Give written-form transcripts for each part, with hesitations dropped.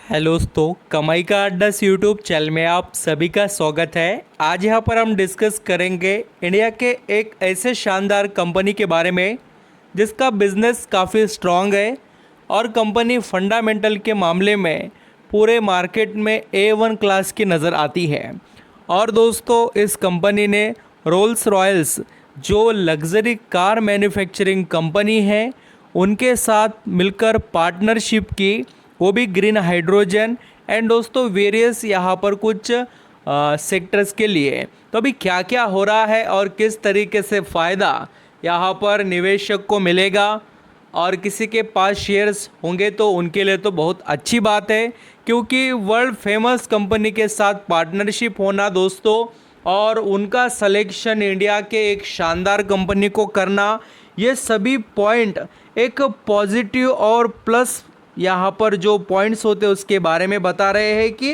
Hello दोस्तों, कमाई का अड्डा यूट्यूब चैनल में आप सभी का स्वागत है। आज यहाँ पर हम डिस्कस करेंगे इंडिया के एक ऐसे शानदार कंपनी के बारे में जिसका बिजनेस काफ़ी स्ट्रॉन्ग है और कंपनी फंडामेंटल के मामले में पूरे मार्केट में A1 क्लास की नज़र आती है। और दोस्तों, इस कंपनी ने रोल्स रॉयल्स जो लग्जरी कार मैन्युफैक्चरिंग कंपनी है उनके साथ मिलकर पार्टनरशिप की, वो भी ग्रीन हाइड्रोजन एंड दोस्तों वेरियस यहाँ पर कुछ सेक्टर्स के लिए। तो अभी क्या क्या हो रहा है और किस तरीके से फ़ायदा यहाँ पर निवेशक को मिलेगा और किसी के पास शेयर्स होंगे तो उनके लिए तो बहुत अच्छी बात है, क्योंकि वर्ल्ड फेमस कंपनी के साथ पार्टनरशिप होना दोस्तों और उनका सिलेक्शन इंडिया के एक शानदार कंपनी को करना, ये सभी पॉइंट एक पॉजिटिव और प्लस यहाँ पर जो पॉइंट्स होते हैं उसके बारे में बता रहे हैं कि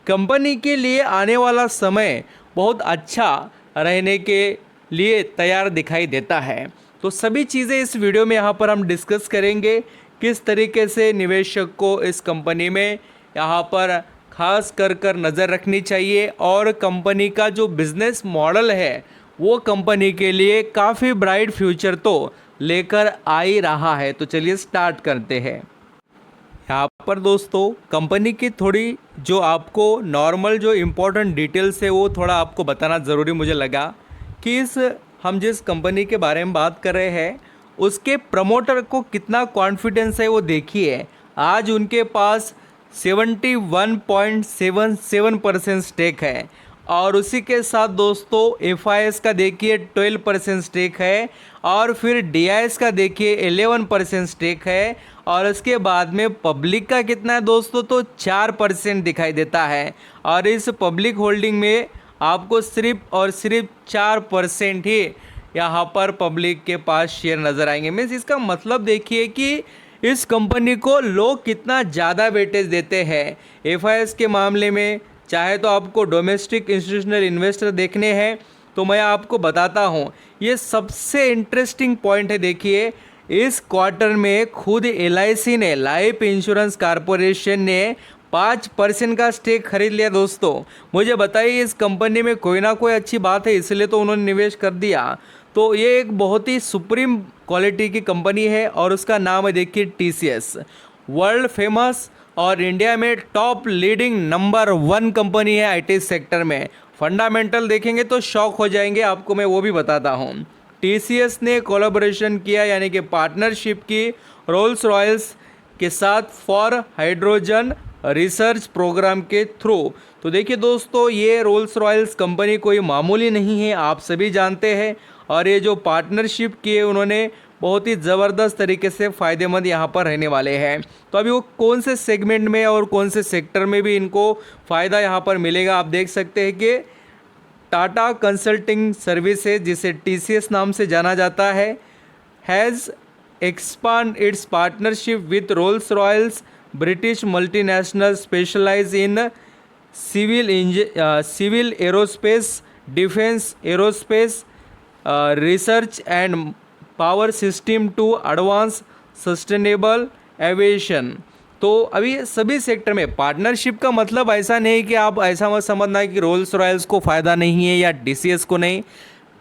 कंपनी के लिए आने वाला समय बहुत अच्छा रहने के लिए तैयार दिखाई देता है। तो सभी चीज़ें इस वीडियो में यहाँ पर हम डिस्कस करेंगे, किस तरीके से निवेशक को इस कंपनी में यहाँ पर खास कर नज़र रखनी चाहिए और कंपनी का जो बिज़नेस मॉडल है वो कंपनी के लिए काफ़ी ब्राइट फ्यूचर तो लेकर आ ही रहा है। तो चलिए स्टार्ट करते हैं। यहाँ पर दोस्तों कंपनी की थोड़ी जो आपको नॉर्मल जो इम्पोर्टेंट डिटेल्स है वो थोड़ा आपको बताना ज़रूरी मुझे लगा कि हम जिस कंपनी के बारे में बात कर रहे हैं उसके प्रमोटर को कितना कॉन्फिडेंस है वो देखिए। आज उनके पास 71.77% स्टेक है और उसी के साथ दोस्तों FIS का देखिए 12% स्टेक है और फिर DIS का देखिए 11% स्टेक है और उसके बाद में पब्लिक का कितना है दोस्तों, तो 4% दिखाई देता है। और इस पब्लिक होल्डिंग में आपको सिर्फ और सिर्फ 4% ही यहाँ पर पब्लिक के पास शेयर नज़र आएंगे। मीन्स इसका मतलब देखिए कि इस कंपनी को लोग कितना ज़्यादा वेटेज देते हैं। FIS के मामले में चाहे तो आपको डोमेस्टिक इंस्टीट्यूशनल इन्वेस्टर देखने हैं तो मैं आपको बताता हूँ, ये सबसे इंटरेस्टिंग पॉइंट है। देखिए इस क्वार्टर में खुद LIC ने, लाइफ इंश्योरेंस कॉरपोरेशन ने 5% का स्टेक खरीद लिया। दोस्तों मुझे बताइए इस कंपनी में कोई ना कोई अच्छी बात है, इसलिए तो उन्होंने निवेश कर दिया। तो ये एक बहुत ही सुप्रीम क्वालिटी की कंपनी है और उसका नाम है देखिए TCS, वर्ल्ड फेमस और इंडिया में टॉप लीडिंग नंबर 1 कंपनी है IT सेक्टर में। फंडामेंटल देखेंगे तो शॉक हो जाएंगे, आपको मैं वो भी बताता हूँ। TCS ने कोलैबोरेशन किया यानी कि पार्टनरशिप की रोल्स रॉयल्स के साथ फॉर हाइड्रोजन रिसर्च प्रोग्राम के थ्रू। तो देखिए दोस्तों, ये रोल्स रॉयल्स कंपनी कोई मामूली नहीं है, आप सभी जानते हैं। और ये जो पार्टनरशिप किए उन्होंने बहुत ही ज़बरदस्त तरीके से फ़ायदेमंद यहाँ पर रहने वाले हैं। तो अभी वो कौन से सेगमेंट में और कौन से सेक्टर में भी इनको फ़ायदा यहाँ पर मिलेगा आप देख सकते हैं कि टाटा कंसल्टिंग सर्विसेज, जिसे TCS नाम से जाना जाता है, has expand its partnership with Rolls Royce British multinational specialize in civil aerospace, defence aerospace, research and power system to advance sustainable aviation. तो अभी सभी सेक्टर में पार्टनरशिप का मतलब ऐसा नहीं कि आप ऐसा मत समझना कि रोल्स रॉयल्स को फ़ायदा नहीं है या TCS को नहीं।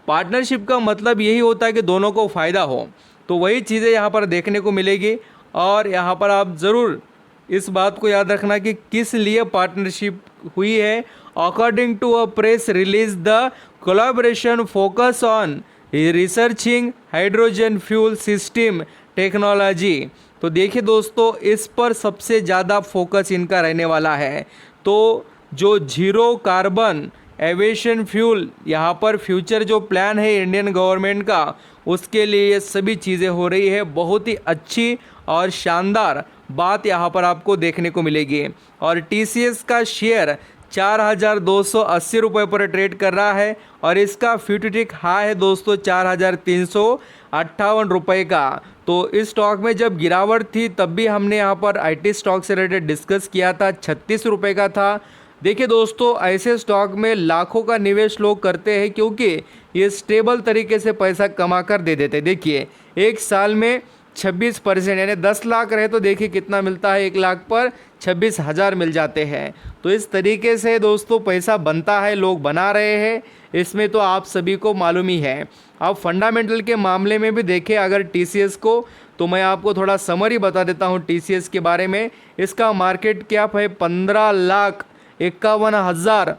पार्टनरशिप का मतलब यही होता है कि दोनों को फ़ायदा हो। तो वही चीज़ें यहाँ पर देखने को मिलेगी और यहाँ पर आप ज़रूर इस बात को याद रखना कि किस लिए पार्टनरशिप हुई है। According to a press release, the collaboration focus on researching hydrogen fuel system technology. तो देखिए दोस्तों, इस पर सबसे ज़्यादा फोकस इनका रहने वाला है। तो जो जीरो कार्बन एविएशन फ्यूल यहाँ पर फ्यूचर जो प्लान है इंडियन गवर्नमेंट का, उसके लिए ये सभी चीज़ें हो रही है। बहुत ही अच्छी और शानदार बात यहाँ पर आपको देखने को मिलेगी। और TCS का शेयर 4,280 रुपये पर ट्रेड कर रहा है और इसका फ्यूचरिक हाई है दोस्तों 4,358 रुपये का। तो इस स्टॉक में जब गिरावट थी तब भी हमने यहाँ पर IT स्टॉक से रिलेटेड डिस्कस किया था, 36 रुपये का था। देखिए दोस्तों, ऐसे स्टॉक में लाखों का निवेश लोग करते हैं क्योंकि ये स्टेबल तरीके से पैसा कमा कर दे देते। देखिए एक साल में 26%, यानी 10 लाख रहे तो देखिए कितना मिलता है, 1 लाख पर 26,000 मिल जाते हैं। तो इस तरीके से दोस्तों पैसा बनता है, लोग बना रहे हैं, इसमें तो आप सभी को मालूम ही है। अब फंडामेंटल के मामले में भी देखें अगर टीसीएस को, तो मैं आपको थोड़ा समरी बता देता हूँ टीसीएस के बारे में। इसका मार्केट कैप है 15,51,000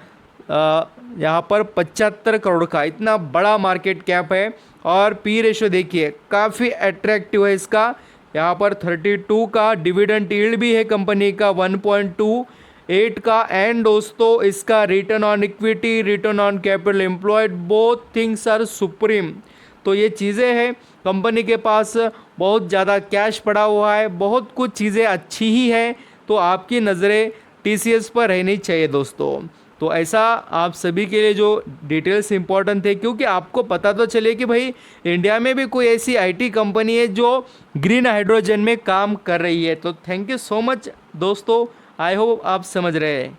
यहाँ पर 75 करोड़ का, इतना बड़ा मार्केट कैप है। और पी रेशो देखिए काफ़ी अट्रैक्टिव है इसका, यहाँ पर 32 का, डिविडेंड यील्ड भी है कंपनी का 1.28 का। एंड दोस्तों इसका return on equity, return on capital employed, both things are supreme. तो ये चीज़ें हैं, कंपनी के पास बहुत ज़्यादा कैश पड़ा हुआ है, बहुत कुछ चीज़ें अच्छी ही है। तो आपकी नज़रें टीसीएस पर रहनी चाहिए दोस्तों। तो ऐसा आप सभी के लिए जो डिटेल्स इंपॉर्टेंट थे, क्योंकि आपको पता तो चले कि भाई इंडिया में भी कोई ऐसी आईटी कंपनी है जो ग्रीन हाइड्रोजन में काम कर रही है। तो थैंक यू सो मच दोस्तों, आई होप आप समझ रहे हैं।